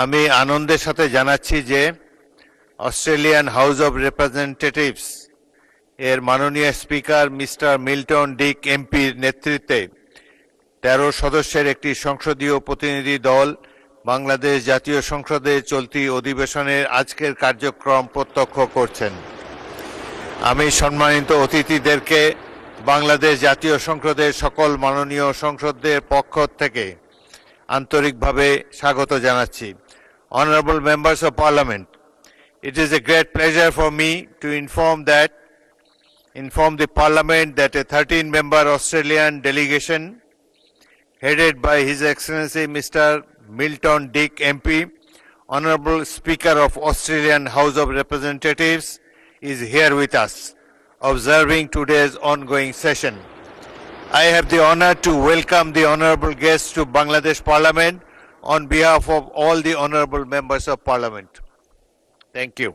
আমি আনন্দের সাথে জানাচ্ছি যে অস্ট্রেলিয়ান হাউস অব রিপ্রেজেন্টেটিভস এর মাননীয় স্পিকার মিস্টার মিল্টন ডিক এমপির নেতৃত্বে 13 সদস্যের একটি সংসদীয় প্রতিনিধি দল বাংলাদেশ জাতীয় সংসদের চলতি অধিবেশনের আজকের কার্যক্রম প্রত্যক্ষ করছেন। আমি সম্মানিত অতিথিদেরকে বাংলাদেশ জাতীয় সংসদের সকল মাননীয় সংসদের পক্ষ থেকে আন্তরিকভাবে স্বাগত জানাচ্ছি। Honorable members of Parliament, it is a great pleasure for me to inform the Parliament that a 13-member Australian delegation headed by His Excellency Mr. Milton Dick MP, Honorable Speaker of Australian House of Representatives, is here with us, observing today's ongoing session. I have the honor to welcome the honorable guests to Bangladesh Parliament on behalf of all the honorable members of Parliament. Thank you.